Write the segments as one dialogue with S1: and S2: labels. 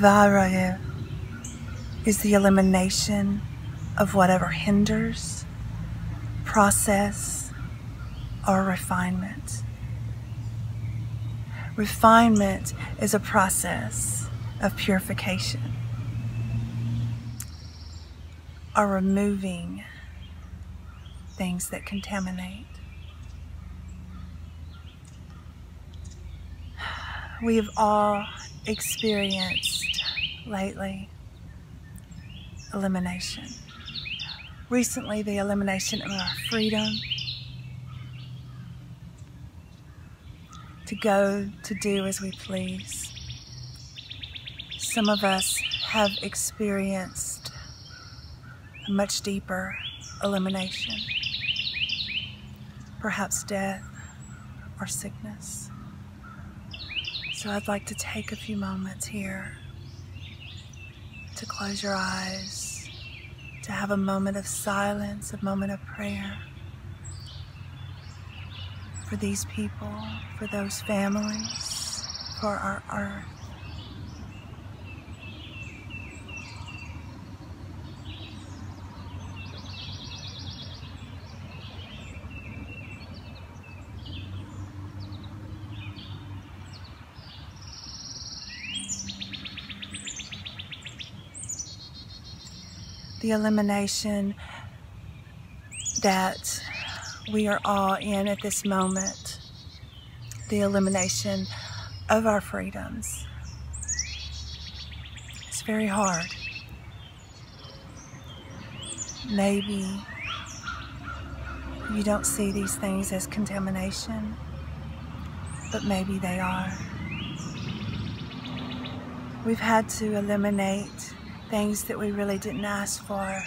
S1: Viaragya is the elimination of whatever hinders, process, or refinement. Refinement is a process of purification, or removing things that contaminate. We have all experienced lately elimination. Recently, the elimination of our freedom to go to do as we please. Some of us have experienced a much deeper elimination, perhaps death or sickness. So I'd like to take a few moments here to close your eyes, to have a moment of silence, a moment of prayer for these people, for those families, for our earth. The elimination that we are all in at this moment, the elimination of our freedoms. It's very hard. Maybe you don't see these things as contamination, but maybe they are. We've had to eliminate things that we really didn't ask for.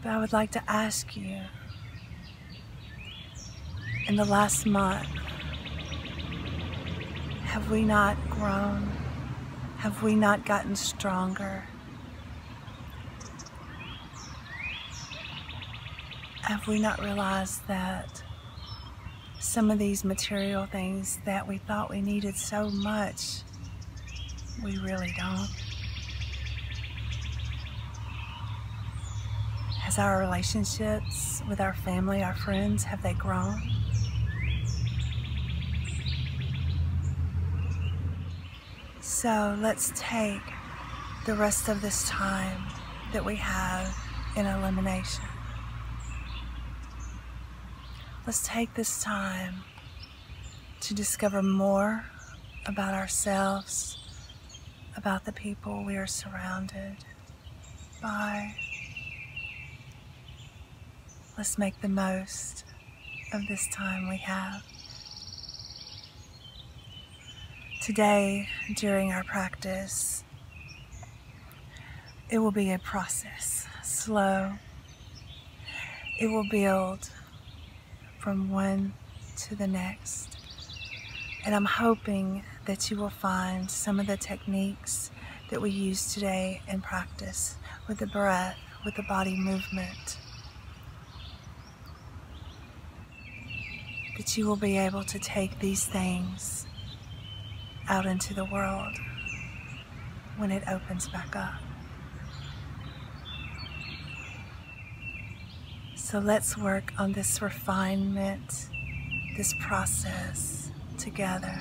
S1: But I would like to ask you, in the last month, have we not grown? Have we not gotten stronger? Have we not realized that some of these material things that we thought we needed so much, we really don't? Has our relationships with our family, our friends, have they grown? So let's take the rest of this time that we have in elimination. Let's take this time to discover more about ourselves, about the people we are surrounded by. Let's make the most of this time we have. Today, during our practice, it will be a process, slow. It will build from one to the next. And I'm hoping that you will find some of the techniques that we use today in practice with the breath, with the body movement, that you will be able to take these things out into the world when it opens back up. So let's work on this refinement, this process together.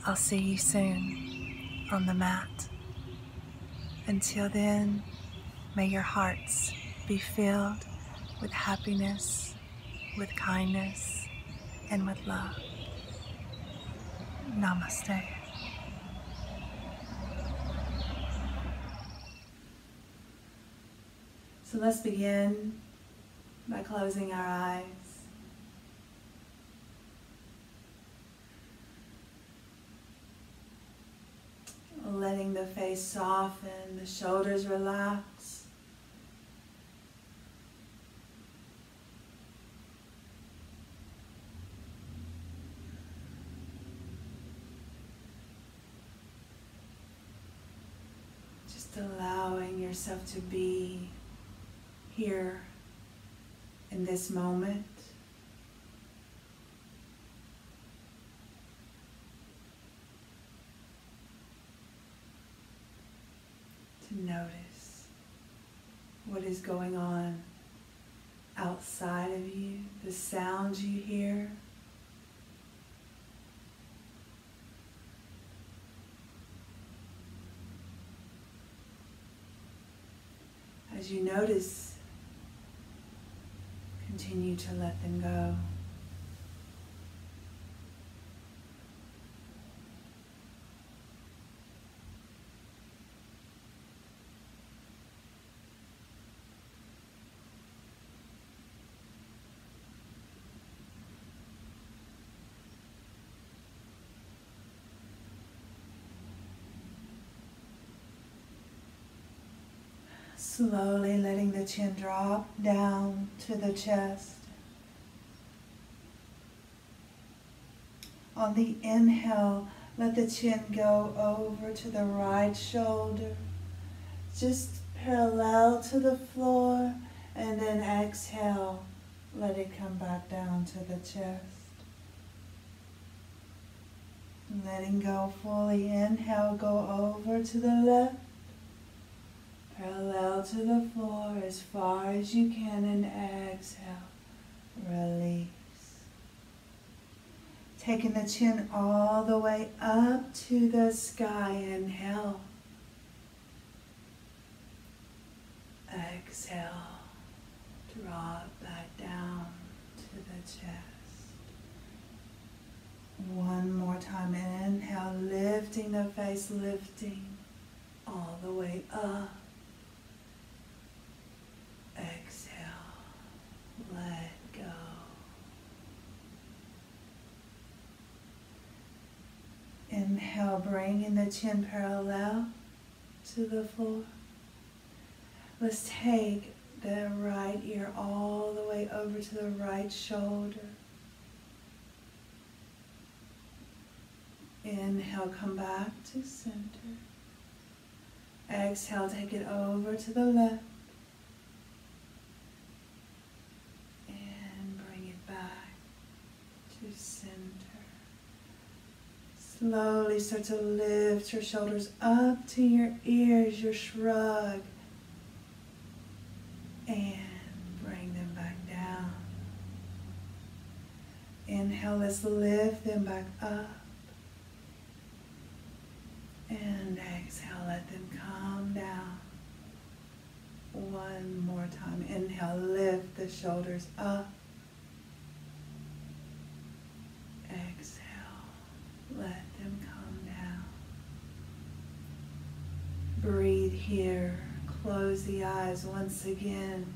S1: I'll see you soon on the mat. Until then, may your hearts be filled with happiness, with kindness, and with love. Namaste. So let's begin by closing our eyes. Letting the face soften, the shoulders relax. Just allowing yourself to be here in this moment. to notice what is going on outside of you, the sounds you hear. As you notice, continue to let them go. Slowly letting the chin drop down to the chest. On the inhale, let the chin go over to the right shoulder, just parallel to the floor, and then exhale, let it come back down to the chest. Letting go fully, inhale, go over to the left, parallel to the floor as far as you can, and exhale, release. Taking the chin all the way up to the sky, inhale. Exhale, drop back down to the chest. One more time, inhale, lifting the face, lifting all the way up. Exhale, let go. Inhale, bringing the chin parallel to the floor. Let's take the right ear all the way over to the right shoulder. Inhale, come back to center. Exhale, take it over to the left. To center. Slowly start to lift your shoulders up to your ears, your shrug, and bring them back down. Inhale, let's lift them back up, and exhale, let them come down. One more time. Inhale, lift the shoulders up. Exhale, let them come down. Breathe here. Close the eyes once again.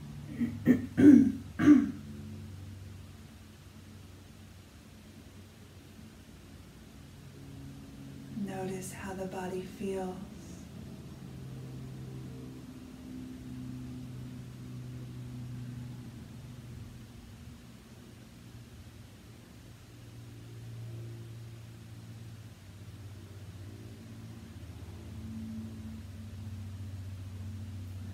S1: Notice how the body feels.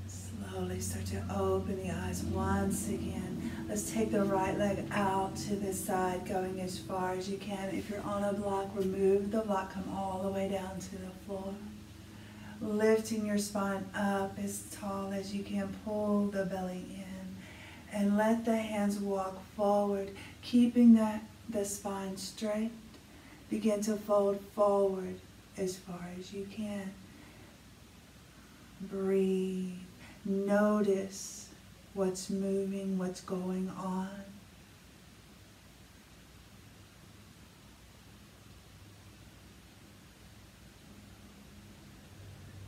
S1: Slowly start to open the eyes once again. Let's take the right leg out to the side, going as far as you can. If you're on a block, remove the block, come all the way down to the floor. Lifting your spine up as tall as you can, pull the belly in, and let the hands walk forward, keeping the spine straight. Begin to fold forward as far as you can. Breathe. Notice what's moving, what's going on.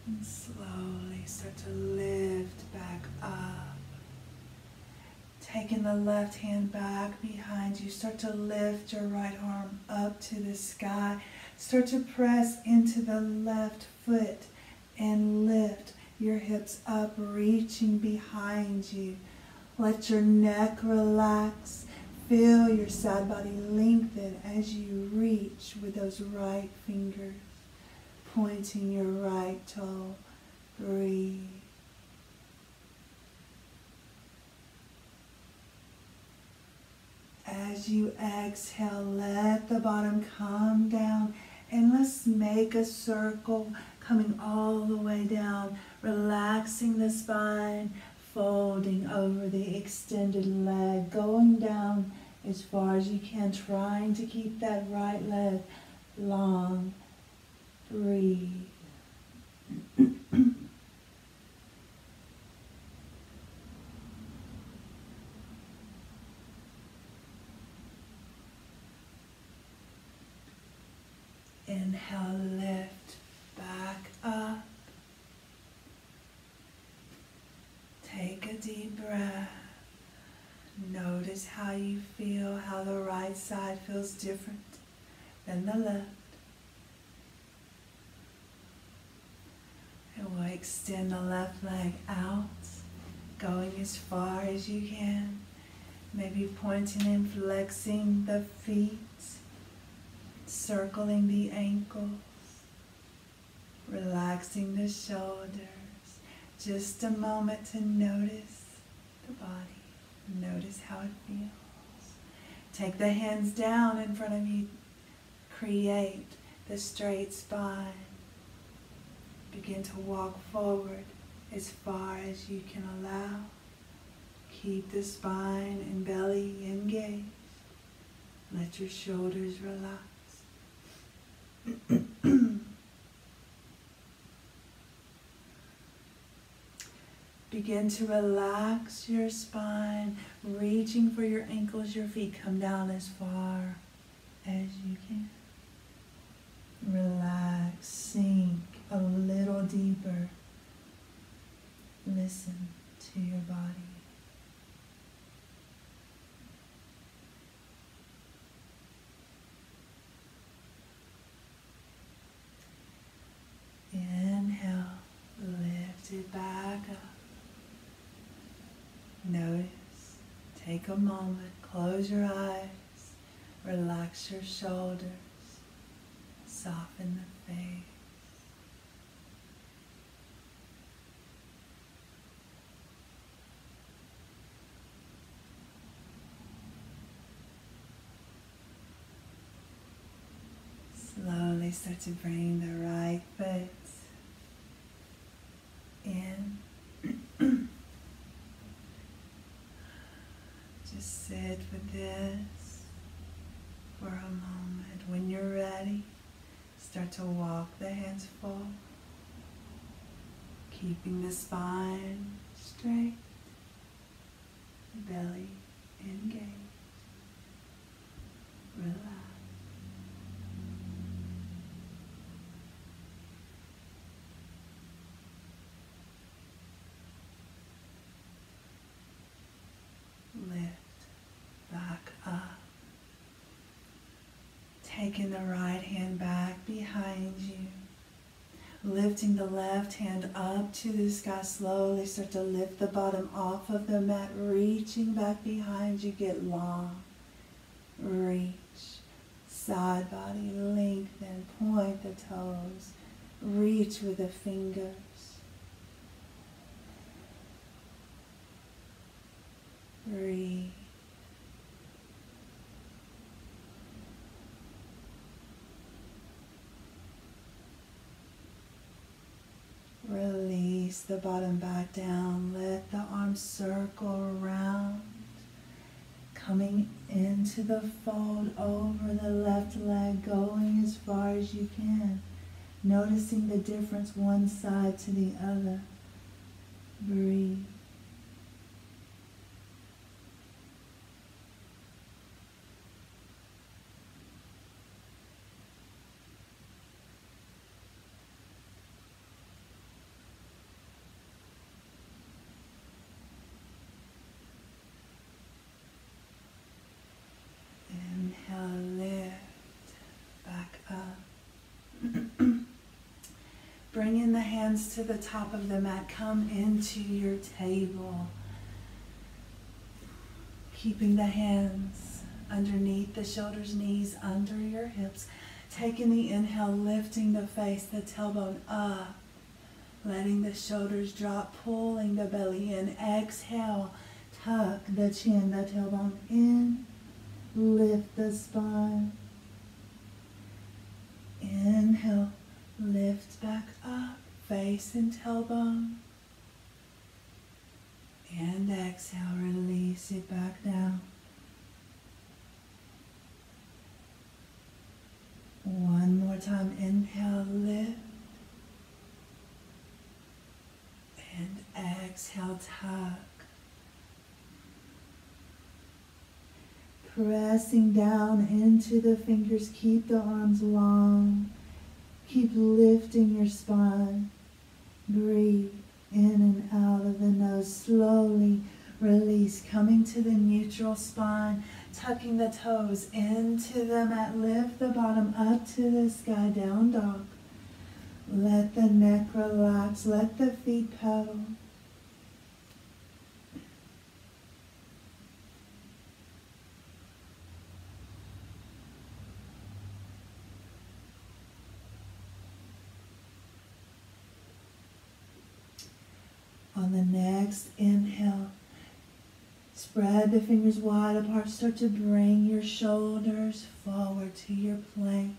S1: And slowly start to lift back up. Taking the left hand back behind you, start to lift your right arm up to the sky. Start to press into the left foot and lift your hips up, reaching behind you. Let your neck relax. Feel your side body lengthen as you reach with those right fingers, pointing your right toe. Breathe. As you exhale, let the bottom come down, and let's make a circle coming all the way down. Relax. relaxing the spine, folding over the extended leg, going down as far as you can, trying to keep that right leg long. Breathe. Inhale, lift back up. Take a deep breath. Notice how you feel, how the right side feels different than the left. And we'll extend the left leg out, going as far as you can. Maybe pointing and flexing the feet, circling the ankles, relaxing the shoulders. Just a moment to notice the body. Notice how it feels. Take the hands down in front of you. Create the straight spine. Begin to walk forward as far as you can allow. Keep the spine and belly engaged. Let your shoulders relax. Begin to relax your spine, reaching for your ankles, your feet. Come down as far as you can. Relax, sink a little deeper. Listen to your body. Inhale, lift it back up. Notice, take a moment, close your eyes, relax your shoulders, soften the face. Slowly start to bring the right foot in. Just sit with this for a moment. When you're ready, start to walk the hands forward, keeping the spine straight, belly engaged. Relax. Lift back up. Taking the right hand back behind you. Lifting the left hand up to the sky. Slowly start to lift the bottom off of the mat. Reaching back behind you. Get long. Reach. Side body lengthen. Point the toes. Reach with the fingers. Breathe. Release the bottom back down. Let the arms circle around. Coming into the fold over the left leg, going as far as you can. Noticing the difference one side to the other. Breathe. Bringing the hands to the top of the mat, come into your table. Keeping the hands underneath the shoulders, knees under your hips. Taking the inhale, lifting the face, the tailbone up. Letting the shoulders drop, pulling the belly in. Exhale, tuck the chin, the tailbone in. Lift the spine. Inhale. Lift back up, face and tailbone. And exhale, release it back down. One more time, inhale, lift. And exhale, tuck. Pressing down into the fingers, keep the arms long. Keep lifting your spine. Breathe in and out of the nose. Slowly release, coming to the neutral spine, tucking the toes into the mat. Lift the bottom up to the sky, down dog. Let the neck relax, let the feet pedal. On the next inhale, spread the fingers wide apart. Start to bring your shoulders forward to your plank.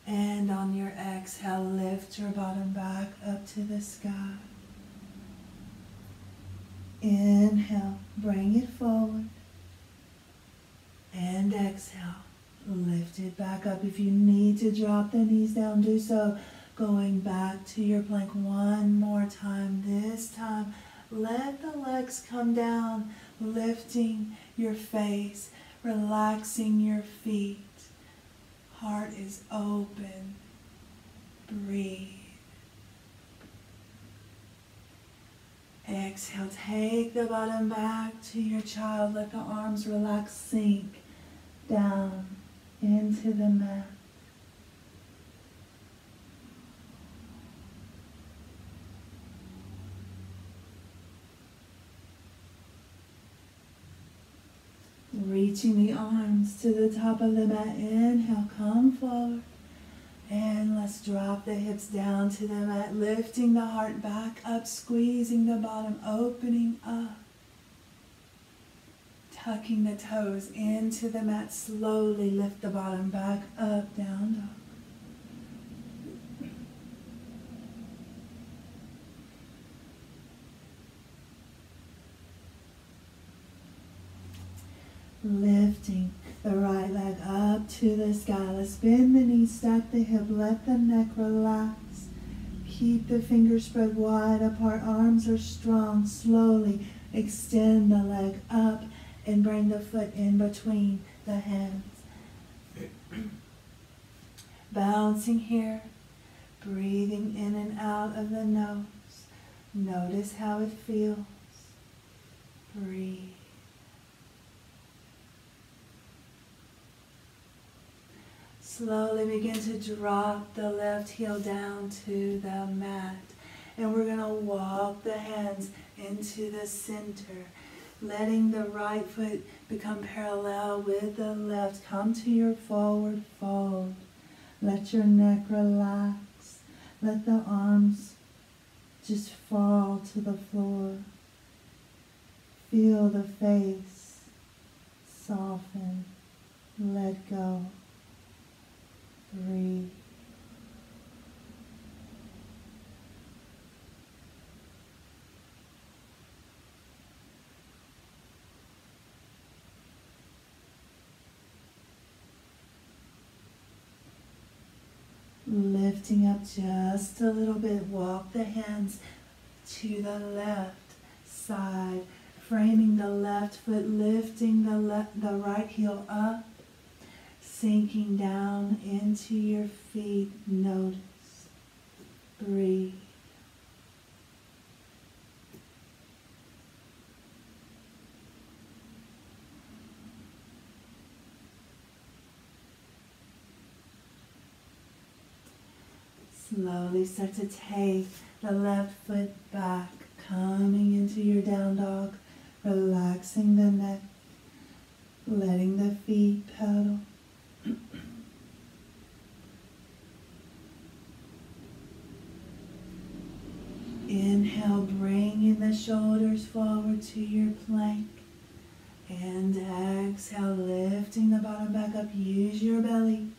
S1: And on your exhale, lift your bottom back up to the sky. Inhale, bring it forward. And exhale, lift it back up. If you need to drop the knees down, do so. Going back to your plank one more time. This time, let the legs come down, lifting your face, relaxing your feet. Heart is open. Breathe. Exhale, take the bottom back to your child. Let the arms relax, sink down into the mat. Reaching the arms to the top of the mat. Inhale, come forward. And let's drop the hips down to the mat, lifting the heart back up, squeezing the bottom, opening up. Tucking the toes into the mat, slowly lift the bottom back up, down dog. Lifting the right leg up to the sky. Let's bend the knees, stack the hip, let the neck relax. Keep the fingers spread wide apart, arms are strong. Slowly extend the leg up and bring the foot in between the hands. Bouncing here, breathing in and out of the nose. Notice how it feels. Breathe. Slowly begin to drop the left heel down to the mat. And we're going to walk the hands into the center, letting the right foot become parallel with the left. Come to your forward fold. Let your neck relax. Let the arms just fall to the floor. Feel the face soften. Let go. Breathe. Lifting up just a little bit, walk the hands to the left side, framing the left foot, lifting the right heel up. Sinking down into your feet, notice, breathe. Slowly start to take the left foot back, coming into your down dog, relaxing the neck, letting the feet pedal. Inhale, bringing the shoulders forward to your plank. And exhale, lifting the bottom back up. Use your belly.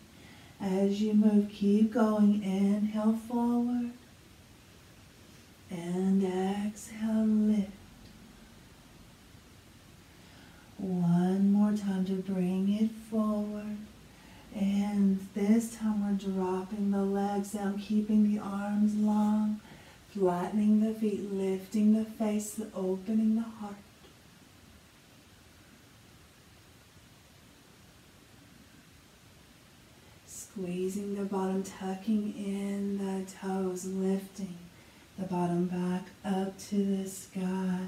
S1: As you move, keep going. Inhale, forward. And exhale, lift. legs down, keeping the arms long, flattening the feet, lifting the face, opening the heart. Squeezing the bottom, tucking in the toes, lifting the bottom back up to the sky,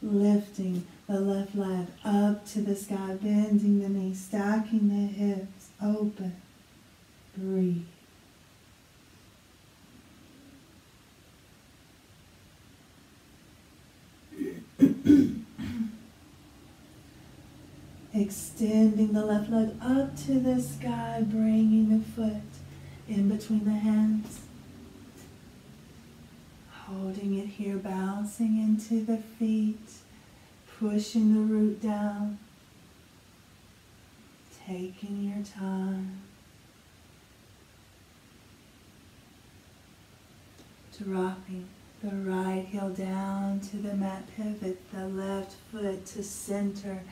S1: lifting the left leg up to the sky, bending the knees, stacking the hips, open, breathe. Extending the left leg up to the sky, bringing the foot in between the hands. Holding it here, bouncing into the feet, pushing the root down. Taking your time. Dropping the right heel down to the mat, pivot the left foot to center.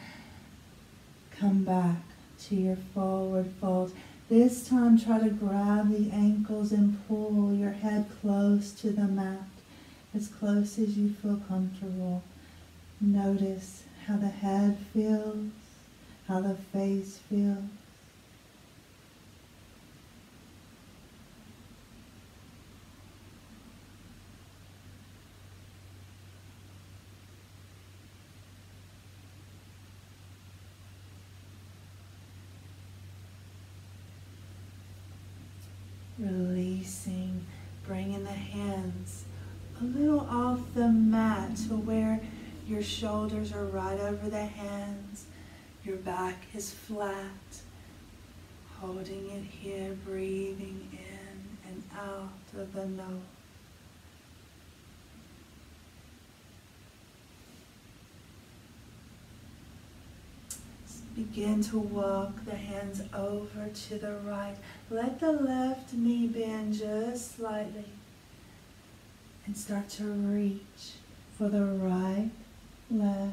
S1: Come back to your forward fold. This time try to grab the ankles and pull your head close to the mat, as close as you feel comfortable. Notice how the head feels, how the face feels. Releasing, bringing the hands a little off the mat to where your shoulders are right over the hands. Your back is flat. Holding it here, breathing in and out of the nose. Begin to walk the hands over to the right. Let the left knee bend just slightly. And start to reach for the right leg.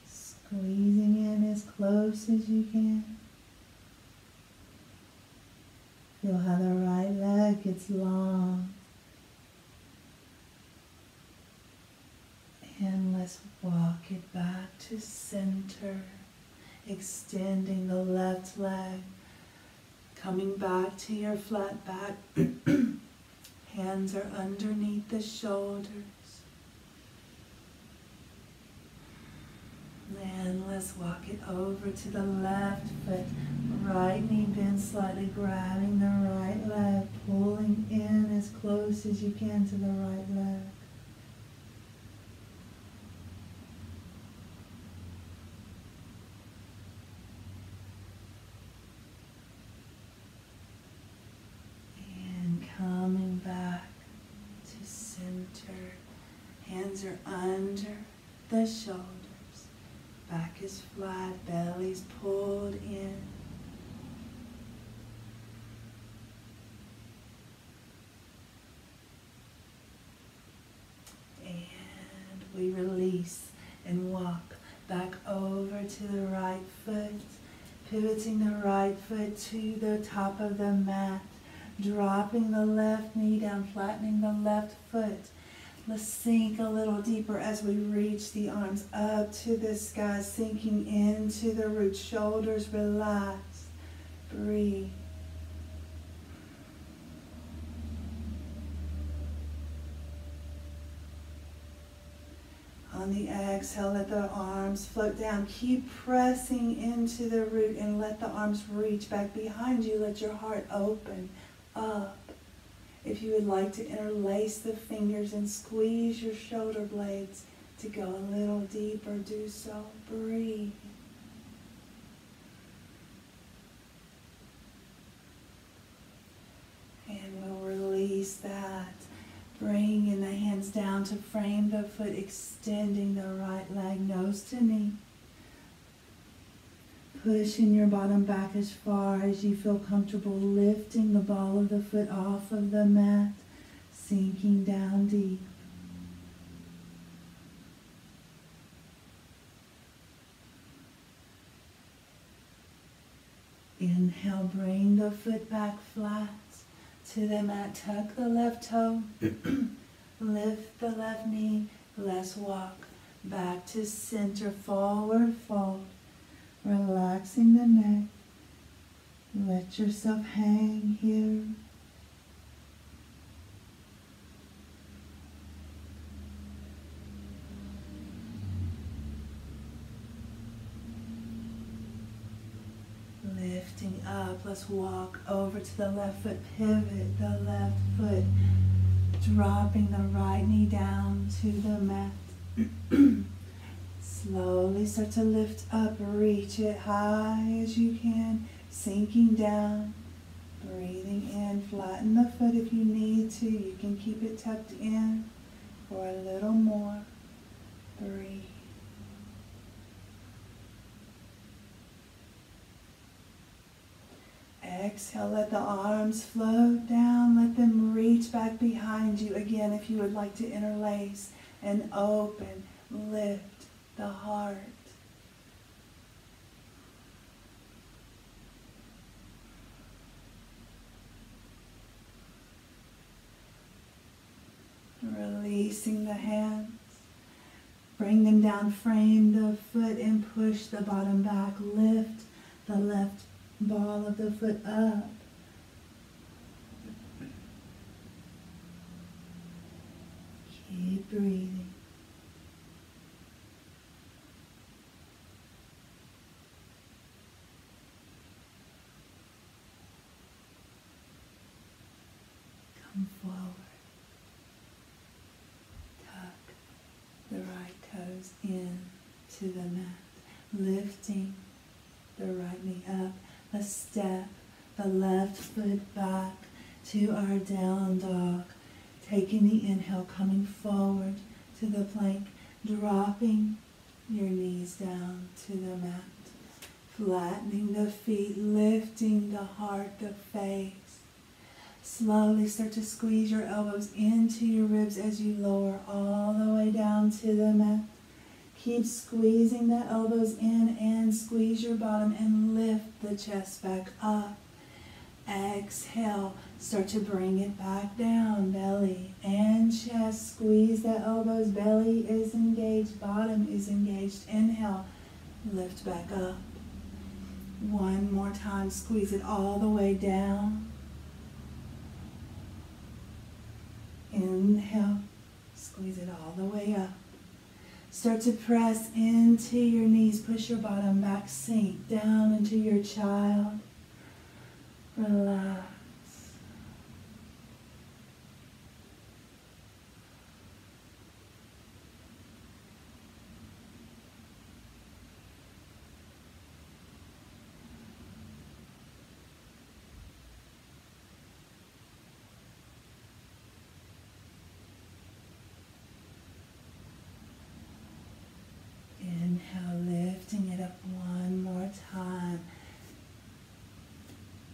S1: Squeezing in as close as you can. Feel how the right leg gets long. And let's walk it back to center. Extending the left leg, coming back to your flat back. Hands are underneath the shoulders. And let's walk it over to the left foot. Right knee bends slightly, grabbing the right leg, pulling in as close as you can to the right leg. Coming back to center. Hands are under the shoulders. Back is flat, belly's pulled in. And we release and walk back over to the right foot, pivoting the right foot to the top of the mat. Dropping the left knee down, flattening the left foot. Let's sink a little deeper as we reach the arms up to the sky, sinking into the root. Shoulders relax. Breathe. On the exhale, let the arms float down. Keep pressing into the root and let the arms reach back behind you. Let your heart open up. If you would like to interlace the fingers and squeeze your shoulder blades to go a little deeper, do so. Breathe. And we'll release that. Bringing the hands down to frame the foot, extending the right leg, nose to knee. Pushing your bottom back as far as you feel comfortable, lifting the ball of the foot off of the mat, sinking down deep. Inhale, bring the foot back flat to the mat. Tuck the left toe. Lift the left knee. Let's walk back to center. Forward fold. Relaxing the neck. Let yourself hang here. Lifting up, let's walk over to the left foot, pivot the left foot, dropping the right knee down to the mat. Slowly start to lift up, reach it high as you can, sinking down, breathing in, flatten the foot if you need to, you can keep it tucked in for a little more, breathe. Exhale, let the arms float down, let them reach back behind you. Again, if you would like to interlace and open, lift the heart. Releasing the hands, bring them down, frame the foot and push the bottom back, lift the left ball of the foot up. Keep breathing. Come forward. Tuck the right toes in to the mat, lifting the right knee up. Let's step the left foot back to our down dog. Taking the inhale, coming forward to the plank, dropping your knees down to the mat. Flattening the feet, lifting the heart, the face. Slowly start to squeeze your elbows into your ribs as you lower all the way down to the mat. Keep squeezing the elbows in and squeeze your bottom and lift the chest back up. Exhale, start to bring it back down, belly and chest. Squeeze the elbows, belly is engaged, bottom is engaged. Inhale, lift back up. One more time, squeeze it all the way down. Inhale, squeeze it all the way up. Start to press into your knees, push your bottom back, sink down into your child. Relax. Inhale, lifting it up one more time.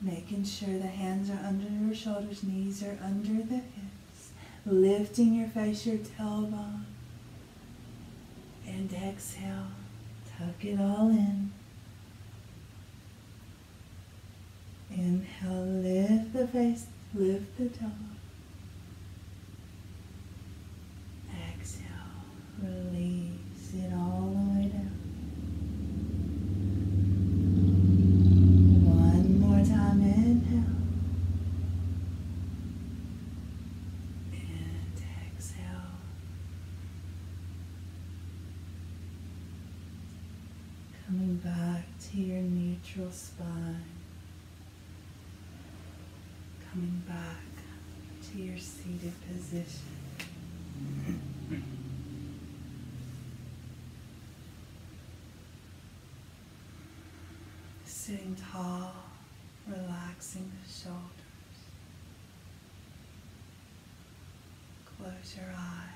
S1: Making sure the hands are under your shoulders, knees are under the hips. Lifting your face, your tailbone. And exhale, tuck it all in. Inhale, lift the face, lift the tailbone. Exhale, release it all the way down. One more time, inhale. And exhale. Coming back to your neutral spine. Coming back to your seated position. Sitting tall, relaxing the shoulders. Close your eyes.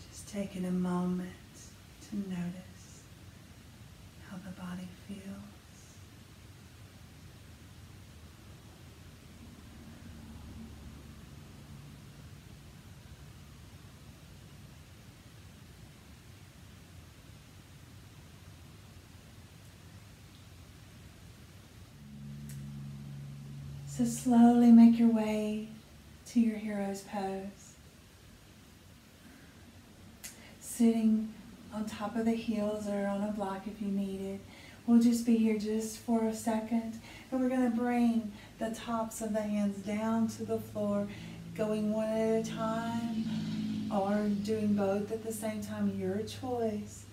S1: Just taking a moment to notice how the body feels. So slowly make your way to your hero's pose. Sitting on top of the heels or on a block if you need it. We'll just be here just for a second, and we're going to bring the tops of the hands down to the floor, going one at a time or doing both at the same time, your choice.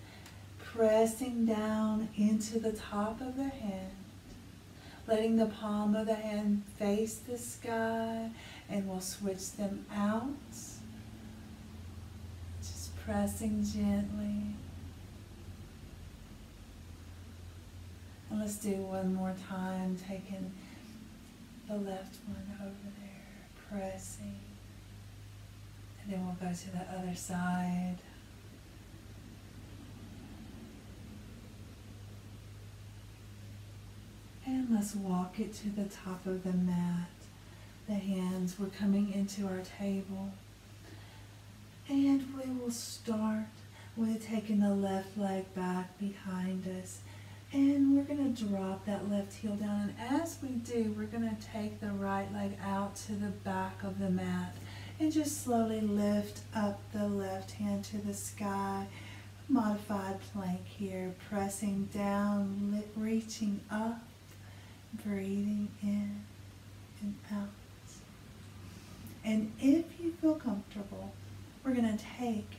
S1: Pressing down into the top of the hand, letting the palm of the hand face the sky, and we'll switch them out. Just pressing gently. And let's do one more time, taking the left one over there, pressing. And then we'll go to the other side. And let's walk it to the top of the mat. The hands, we're coming into our table. And we will start with taking the left leg back behind us. And we're going to drop that left heel down. And as we do, we're going to take the right leg out to the back of the mat. And just slowly lift up the left hand to the sky. Modified plank here. Pressing down, reaching up. Breathing in and out. And if you feel comfortable, we're going to take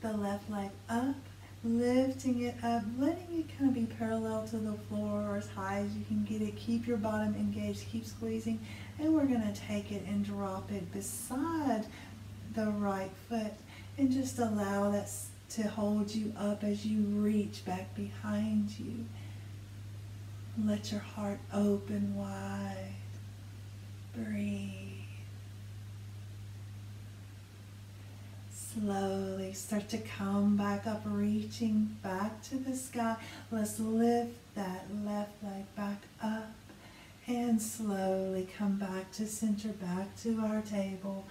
S1: the left leg up, lifting it up, letting it kind of be parallel to the floor or as high as you can get it. Keep your bottom engaged, keep squeezing, and we're going to take it and drop it beside the right foot and just allow that to hold you up as you reach back behind you. Let your heart open wide. Breathe. Slowly start to come back up, reaching back to the sky. Let's lift that left leg back up and slowly come back to center, back to our table.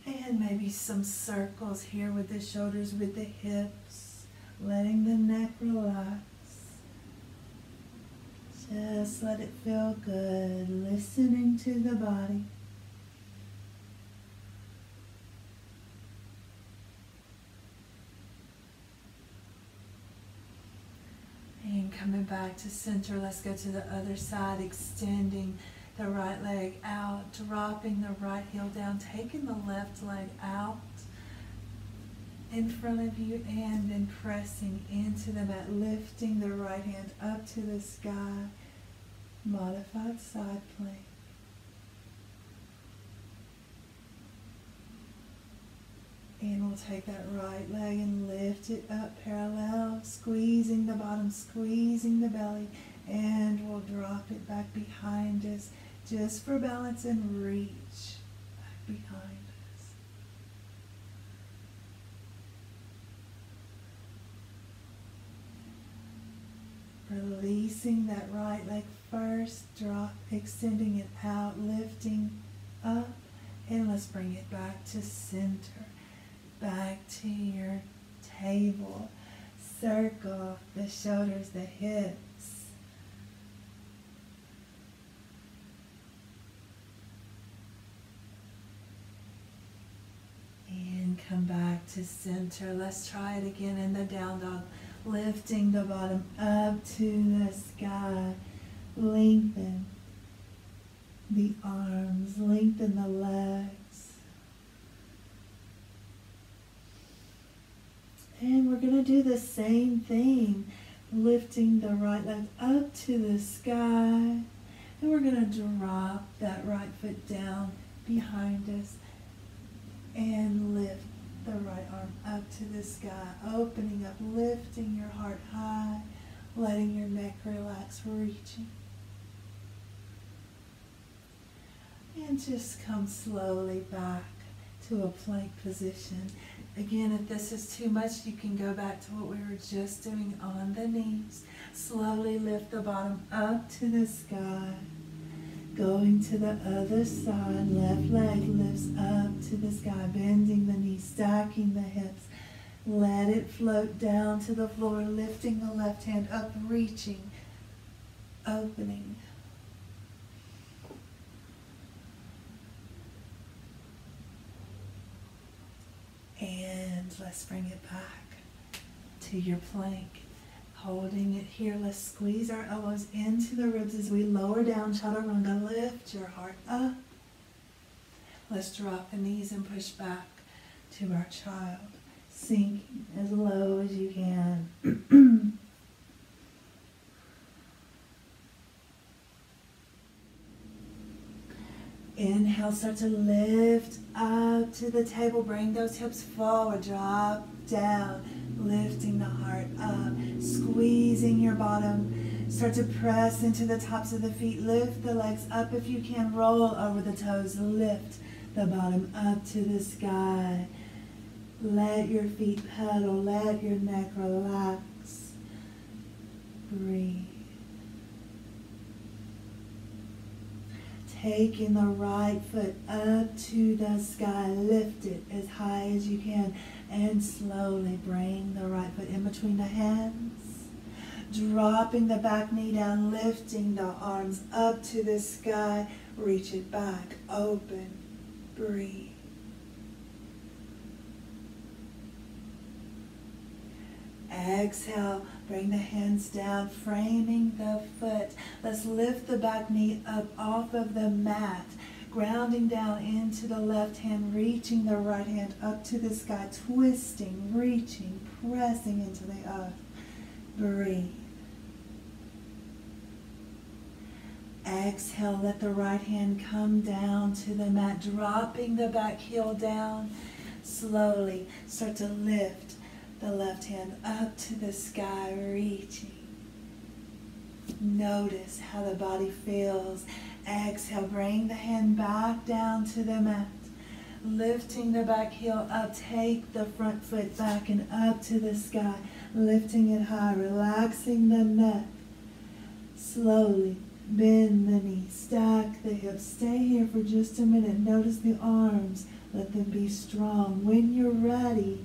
S1: And maybe some circles here with the shoulders, with the hips, letting the neck relax. Just let it feel good, listening to the body. And coming back to center, let's go to the other side, extending the right leg out, dropping the right heel down, taking the left leg out in front of you, and then pressing into the mat, lifting the right hand up to the sky. Modified side plank. And we'll take that right leg and lift it up parallel, squeezing the bottom, squeezing the belly, and we'll drop it back behind us just for balance and reach back behind us. Releasing that right leg first, drop, extending it out, lifting up, and let's bring it back to center, back to your table. Circle the shoulders, the hips. And come back to center. Let's try it again in the down dog. Lifting the bottom up to the sky. Lengthen the arms, lengthen the legs. And we're going to do the same thing. Lifting the right leg up to the sky. And we're going to drop that right foot down behind us and lift the right arm up to the sky, opening up, lifting your heart high, letting your neck relax, reaching. And just come slowly back to a plank position. Again, if this is too much, you can go back to what we were just doing on the knees. Slowly lift the bottom up to the sky. Going to the other side, left leg lifts up to the sky, bending the knees, stacking the hips. Let it float down to the floor, lifting the left hand up, reaching, opening. And let's bring it back to your plank. Holding it here, let's squeeze our elbows into the ribs as we lower down, chaturanga. Lift your heart up. Let's drop the knees and push back to our child. Sinking as low as you can. Inhale, start to lift up to the table. Bring those hips forward. Drop down, lifting the heart up. Squeezing your bottom. Start to press into the tops of the feet. Lift the legs up if you can. Roll over the toes. Lift the bottom up to the sky. Let your feet pedal. Let your neck relax. Breathe. Taking the right foot up to the sky. Lift it as high as you can. And slowly bring the right foot in between the hands. Dropping the back knee down. Lifting the arms up to the sky. Reach it back. Open. Breathe. Exhale, bring the hands down, framing the foot. Let's lift the back knee up off of the mat, grounding down into the left hand, reaching the right hand up to the sky, twisting, reaching, pressing into the earth. Breathe. Exhale, let the right hand come down to the mat, dropping the back heel down. Slowly start to lift the left hand up to the sky, reaching. Notice how the body feels. Exhale, bring the hand back down to the mat. Lifting the back heel up, take the front foot back and up to the sky. Lifting it high, relaxing the neck. Slowly bend the knees, stack the hips. Stay here for just a minute. Notice the arms. Let them be strong. When you're ready,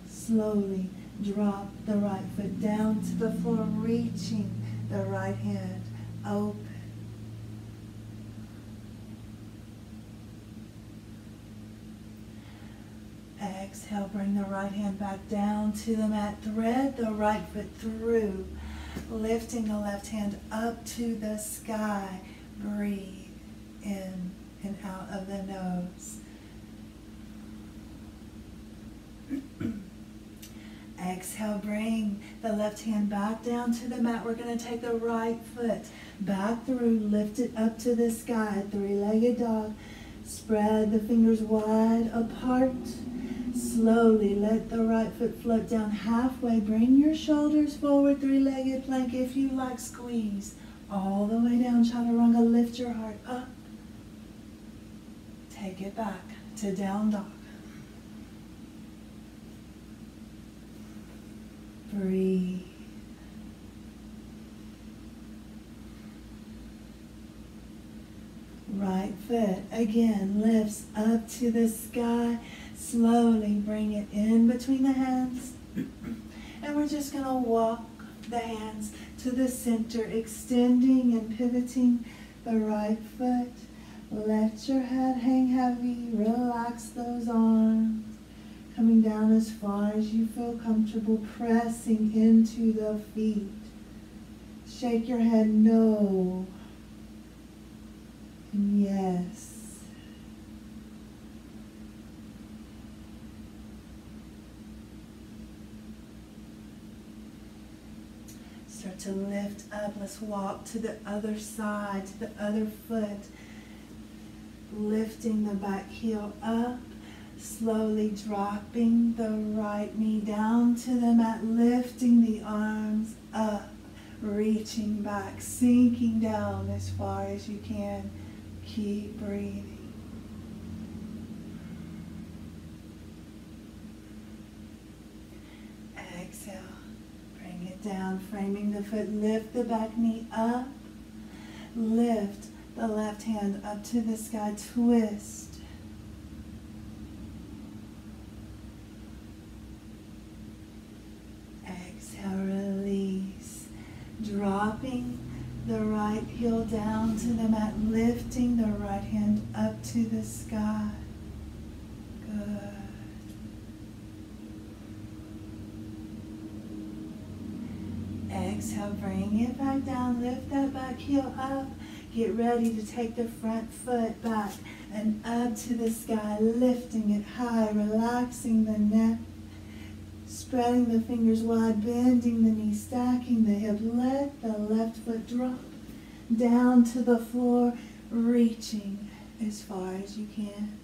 S1: slowly drop the right foot down to the floor, reaching the right hand open. Exhale, bring the right hand back down to the mat. Thread the right foot through, lifting the left hand up to the sky. Breathe in and out of the nose. Exhale, bring the left hand back down to the mat. We're going to take the right foot back through, lift it up to the sky, three-legged dog. Spread the fingers wide apart. Slowly let the right foot float down halfway. Bring your shoulders forward, three-legged plank. If you like, squeeze all the way down, chaturanga. Lift your heart up. Take it back to down dog. Breathe. Right foot again lifts up to the sky. Slowly bring it in between the hands. And we're just going to walk the hands to the center, extending and pivoting the right foot. Let your head hang heavy. Relax those arms. Coming down as far as you feel comfortable, pressing into the feet. Shake your head no and yes. Start to lift up. Let's walk to the other side, to the other foot. Lifting the back heel up. Slowly dropping the right knee down to the mat, lifting the arms up, reaching back, sinking down as far as you can. Keep breathing. Exhale, bring it down, framing the foot, lift the back knee up, lift the left hand up to the sky, twist. Release, dropping the right heel down to the mat, lifting the right hand up to the sky. Good. Exhale, bring it back down, lift that back heel up. Get ready to take the front foot back and up to the sky, lifting it high, relaxing the neck, spreading the fingers wide, bending the knee, stacking the hip. Let the left foot drop down to the floor, reaching as far as you can.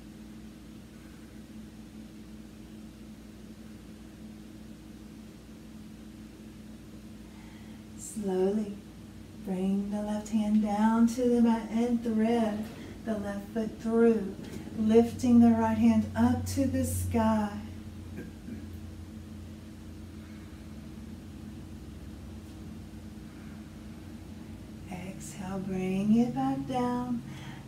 S1: Slowly bring the left hand down to the mat and thread the left foot through, lifting the right hand up to the sky. Exhale, bring it back down,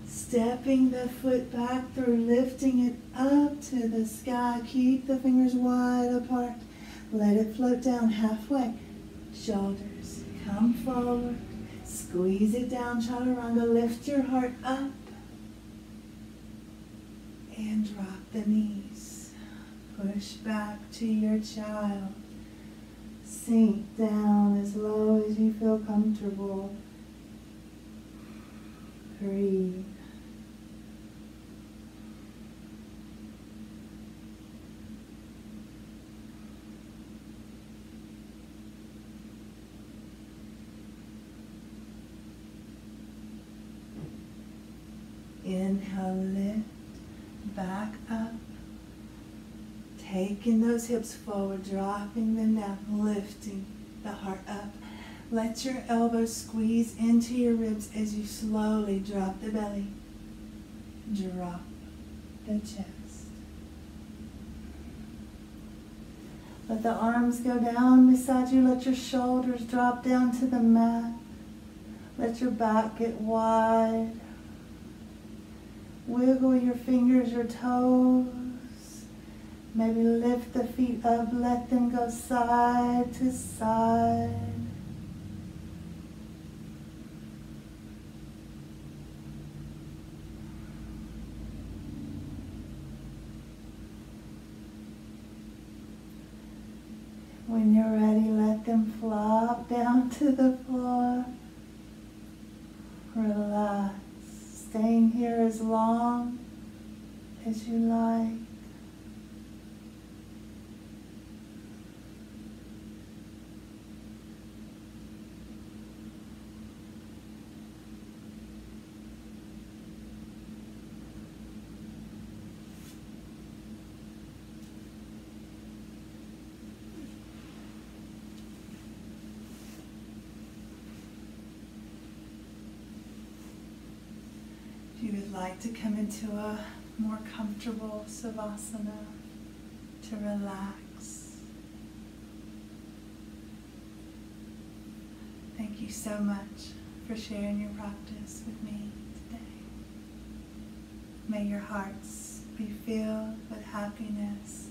S1: stepping the foot back through, lifting it up to the sky. Keep the fingers wide apart. Let it float down halfway. Shoulders come forward. Squeeze it down, chaturanga. Lift your heart up and drop the knees. Push back to your child. Sink down as low as you feel comfortable. Breathe. Inhale, lift, back up. Taking those hips forward, dropping them down, lifting the heart up. Let your elbows squeeze into your ribs as you slowly drop the belly. Drop the chest. Let the arms go down beside you. Let your shoulders drop down to the mat. Let your back get wide. Wiggle your fingers, your toes. Maybe lift the feet up. Let them go side to side. When you're ready, let them flop down to the floor. Relax, staying here as long as you like. If you would like to come into a more comfortable savasana, to relax. Thank you so much for sharing your practice with me today. May your hearts be filled with happiness